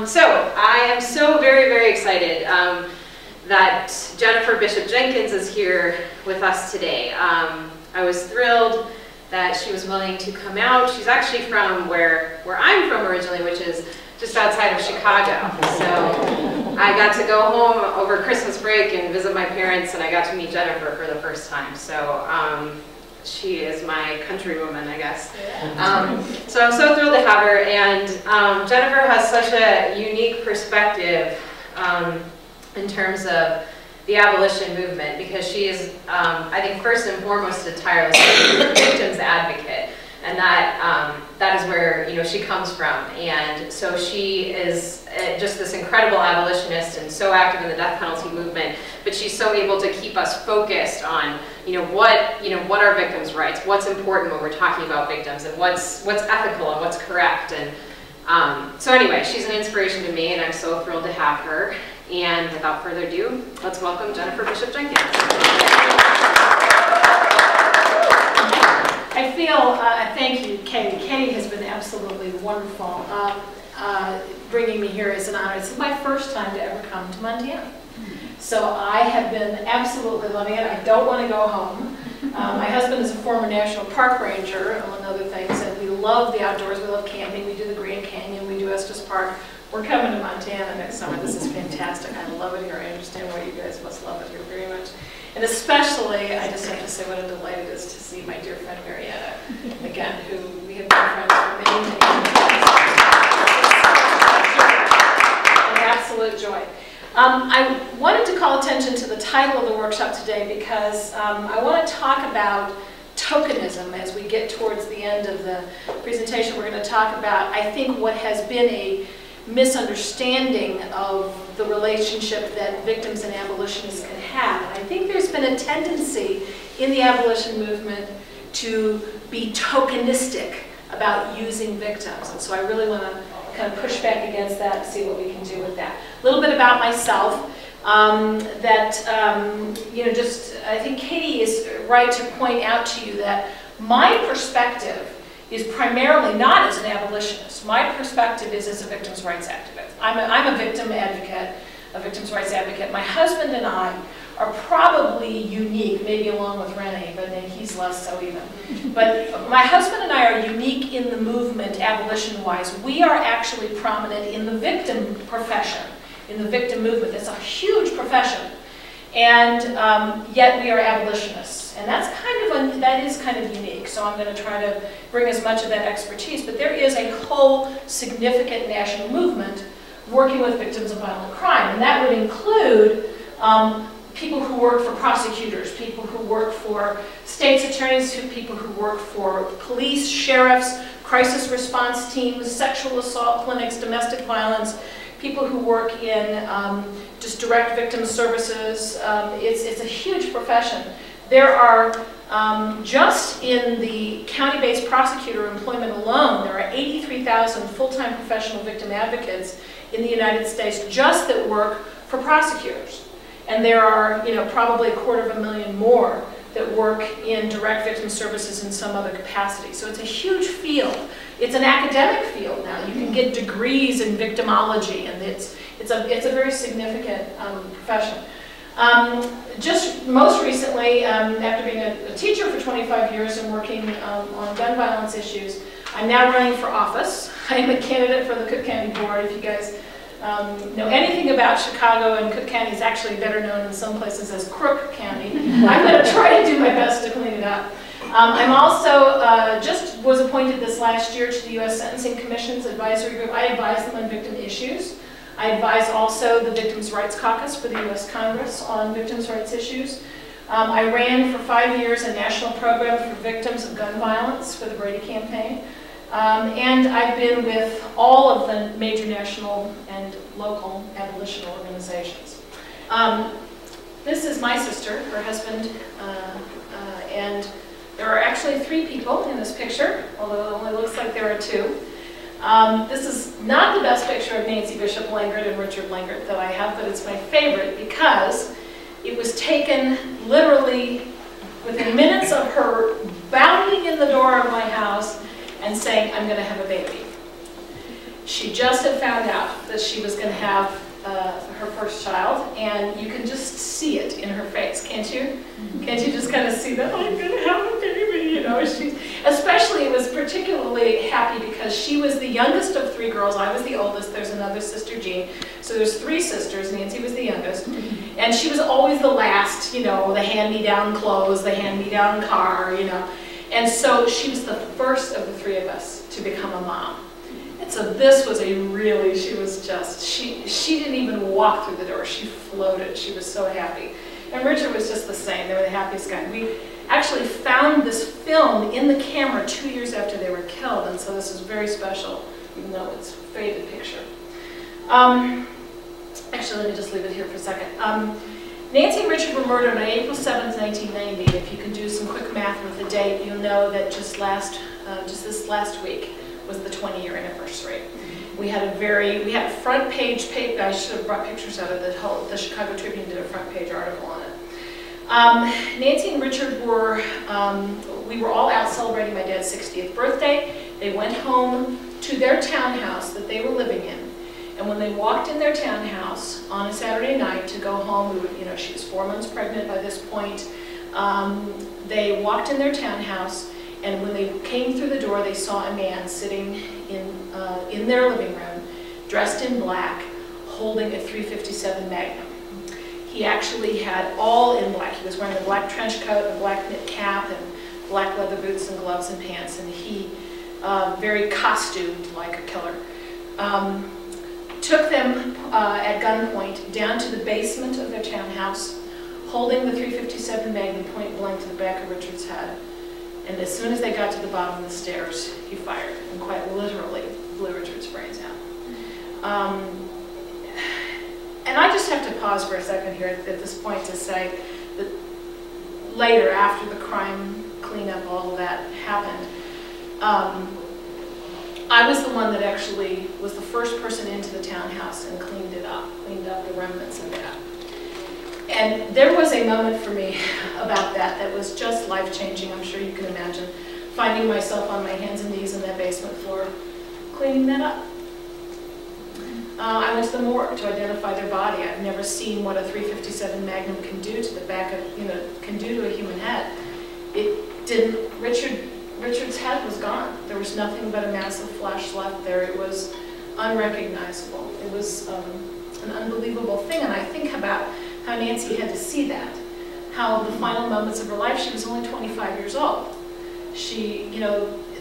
So I am so very excited that Jennifer Bishop Jenkins is here with us today. I was thrilled that she was willing to come out. She's actually from where I'm from originally, which is just outside of Chicago. So I got to go home over Christmas break and visit my parents, and I got to meet Jennifer for the first time. So she is my countrywoman, I guess. So I'm so thrilled to have her, and Jennifer has such a unique perspective in terms of the abolition movement, because she is, I think, first and foremost a tireless victims advocate, and that is where she comes from. And so she is just this incredible abolitionist and so active in the death penalty movement, but she's so able to keep us focused on what are victims' rights, what's important when we're talking about victims, and what's ethical and what's correct. And so anyway, she's an inspiration to me, and I'm so thrilled to have her. And without further ado, let's welcome Jennifer Bishop Jenkins. I feel, thank you, Katie. Katie has been absolutely wonderful. Bringing me here is an honor. This is my first time to ever come to Montana. So I have been absolutely loving it. I don't want to go home. My husband is a former national park ranger, among other things, and we love the outdoors. We love camping. We do the Grand Canyon. We do Estes Park. We're coming to Montana next summer. This is fantastic. I love it here. I understand why you guys must love it here very much. And especially, I just have to say what a delight it is to see my dear friend Marietta again, who we have been friends for many years. An absolute joy. I wanted to call attention to the title of the workshop today because I want to talk about tokenism as we get towards the end of the presentation. We're going to talk about, I think, what has been a misunderstanding of the relationship that victims and abolitionists can have. And I think there's been a tendency in the abolition movement to be tokenistic about using victims. And so I really want to kind of push back against that and see what we can do with that. A little bit about myself. I think Katie is right to point out to you that my perspective is primarily not as an abolitionist. My perspective is as a victims' rights activist. I'm a victim advocate, a victims' rights advocate. My husband and I are probably unique, maybe along with Renee, but he's less so even. But my husband and I are unique in the movement, abolition-wise. We are actually prominent in the victim profession, in the victim movement. It's a huge profession. And yet we are abolitionists. And that is kind of unique. So I'm going to try to bring as much of that expertise. But there is a whole significant national movement working with victims of violent crime. And that would include people who work for prosecutors, people who work for state's attorneys, people who work for police, sheriffs, crisis response teams, sexual assault clinics, domestic violence, people who work in just direct victim services. It's a huge profession. There are, just in the county-based prosecutor employment alone, there are 83,000 full-time professional victim advocates in the United States just that work for prosecutors. And there are, probably 250,000 more that work in direct victim services in some other capacity. So it's a huge field. It's an academic field now. You can get degrees in victimology, and it's a very significant profession. Just most recently, after being a teacher for 25 years and working on gun violence issues, I'm now running for office. I am a candidate for the Cook County Board. If you guys know anything about Chicago, and Cook County is actually better known in some places as Crook County, I'm going to try to do my best to clean it up. I'm also just was appointed this last year to the U.S. Sentencing Commission's advisory group. I advise them on victim issues. I advise also the Victims' Rights Caucus for the U.S. Congress on victims' rights issues. I ran for 5 years a national program for victims of gun violence for the Brady campaign. And I've been with all of the major national and local abolition organizations. This is my sister, her husband, and there are actually 3 people in this picture, although it only looks like there are 2. This is not the best picture of Nancy Bishop Langert and Richard Langert that I have, but it's my favorite because it was taken literally within minutes of her bounding in the door of my house and saying, "I'm going to have a baby." She just had found out that she was going to have her first child, and you can just see it in her face, can't you? Can't you just kind of see that, "I'm going to have a baby," you know? Especially, it was particularly happy because she was the youngest of 3 girls. I was the oldest. There's another sister, Jean. So there's 3 sisters. Nancy was the youngest. And she was always the last, you know, the hand-me-down clothes, the hand-me-down car, you know. And so she was the first of the 3 of us to become a mom. And so this was a really, she was just, she didn't even walk through the door. She floated. She was so happy. And Richard was just the same. They were the happiest guy. We actually found this film in the camera 2 years after they were killed, and so this is very special, even though it's a faded picture. Actually, let me just leave it here for a second. Nancy and Richard were murdered on April 7th, 1990. If you can do some quick math with the date, you'll know that just this last week was the 20-year anniversary. We had a front page paper. I should have brought pictures out of the Chicago Tribune did a front page article on it. Nancy and Richard were, we were all out celebrating my dad's 60th birthday. They went home to their townhouse that they were living in. And when they walked in their townhouse on a Saturday night to go home, she was 4 months pregnant by this point. They walked in their townhouse, and when they came through the door, they saw a man sitting in their living room, dressed in black, holding a .357 Magnum. He actually had all in black. He was wearing a black trench coat, a black knit cap, and black leather boots and gloves and pants, and he, very costumed like a killer, took them at gunpoint down to the basement of their townhouse, holding the .357 Magnum point blank to the back of Richard's head. And as soon as they got to the bottom of the stairs, he fired and quite literally blew Richard's brains out. And I just have to pause for a second here at this point to say that later, after the crime cleanup, all of that happened, I was the one that actually was the first person into the townhouse and cleaned up the remnants of that. And there was a moment for me about that was just life-changing, I'm sure you can imagine, finding myself on my hands and knees in that basement floor, cleaning that up. I went to the morgue to identify their body. I've never seen what a .357 Magnum can do to the back of, can do to a human head. It didn't, Richard's head was gone. There was nothing but a massive flesh left there. It was unrecognizable. It was an unbelievable thing, and I think about how Nancy had to see that, how the final moments of her life, she was only 25 years old. She,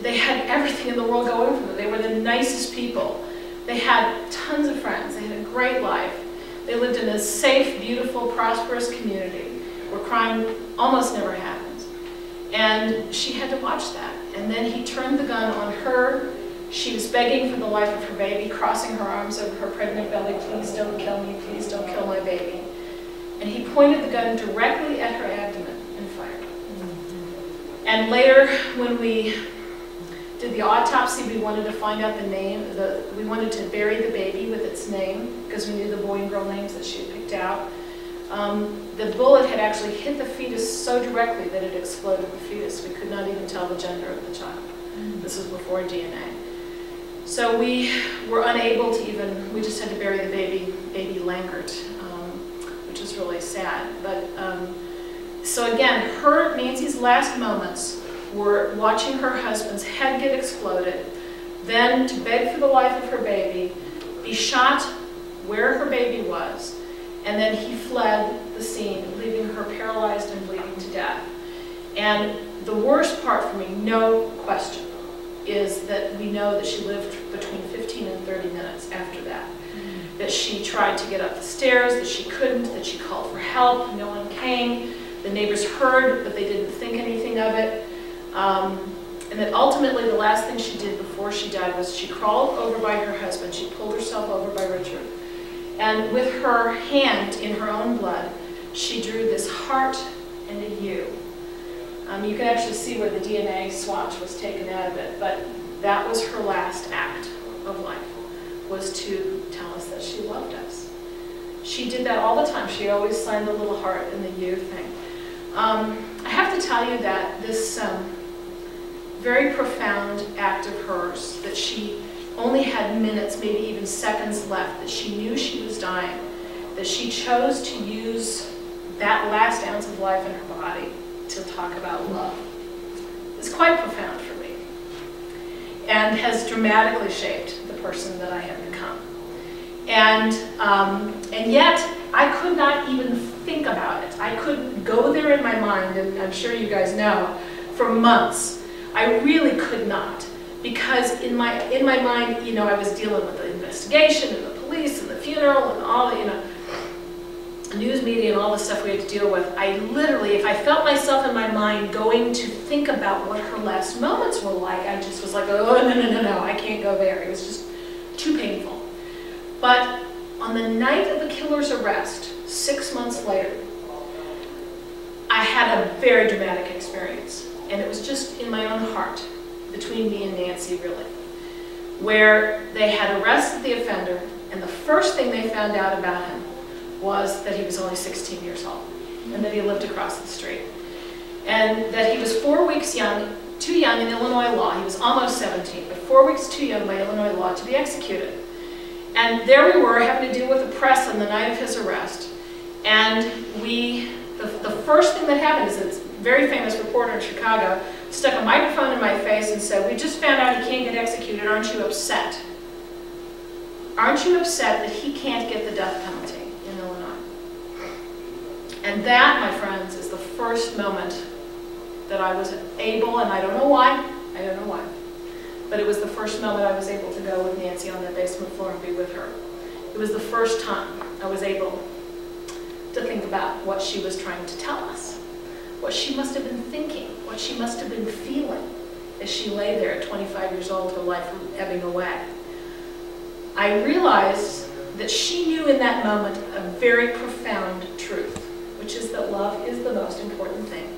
they had everything in the world going for them. They were the nicest people. They had tons of friends. They had a great life. They lived in a safe, beautiful, prosperous community where crime almost never happens. And she had to watch that. And then he turned the gun on her. She was begging for the life of her baby, crossing her arms over her pregnant belly, "Please don't kill me, please don't kill my baby." And he pointed the gun directly at her abdomen and fired. And later, when we did the autopsy, we wanted to find out the name. We wanted to bury the baby with its name because we knew the boy and girl names that she had picked out. The bullet had actually hit the fetus so directly that it exploded the fetus. We could not even tell the gender of the child. This was before DNA. So we were unable to even, we just had to bury the baby Langert, which is really sad. But so again, Nancy's last moments were watching her husband's head get exploded, then to beg for the life of her baby, be shot where her baby was, and then he fled the scene, leaving her paralyzed and bleeding to death. And the worst part for me, no question, is that we know that she lived between 15 and 30 minutes after that. That she tried to get up the stairs, that she couldn't, that she called for help, no one came, The neighbors heard, but they didn't think anything of it. And that ultimately the last thing she did before she died was she crawled over by her husband. She pulled herself over by Richard. And with her hand in her own blood, she drew this heart and a U. You can actually see where the DNA swatch was taken out of it, but that was her last act of life, was to tell us that she loved us. She did that all the time. She always signed the little heart and the U thing. I have to tell you that this very profound act of hers, that she only had minutes, maybe even seconds left, that she knew she was dying, that she chose to use that last ounce of life in her body to talk about love. It's quite profound for me, and has dramatically shaped the person that I have become. And yet, I could not even think about it. I couldn't go there in my mind, and I'm sure you guys know, for months. I really could not, because in my mind, you know, I was dealing with the investigation and the police and the funeral and all the, you know, news media and all the stuff we had to deal with. I literally, if I felt myself in my mind going to think about what her last moments were like, I just was like, oh, no, I can't go there. It was just too painful. But on the night of the killer's arrest, 6 months later, I had a very dramatic experience. And it was just in my own heart, between me and Nancy, really, where they had arrested the offender, and the first thing they found out about him was that he was only 16 years old, and that he lived across the street. And that he was 4 weeks young, too young in Illinois law. He was almost 17, but 4 weeks too young by Illinois law to be executed. And there we were, having to deal with the press on the night of his arrest. And the first thing that happened is this very famous reporter in Chicago stuck a microphone in my face and said, "We just found out he can't get executed. Aren't you upset? Aren't you upset that he can't get the death penalty in Illinois?" And that, my friends, is the first moment that I was able, and I don't know why, but it was the first moment I was able to go with Nancy on that basement floor and be with her. It was the first time I was able to think about what she was trying to tell us, what she must have been thinking, what she must have been feeling as she lay there at 25 years old, her life ebbing away. I realized that she knew in that moment a very profound truth, which is that love is the most important thing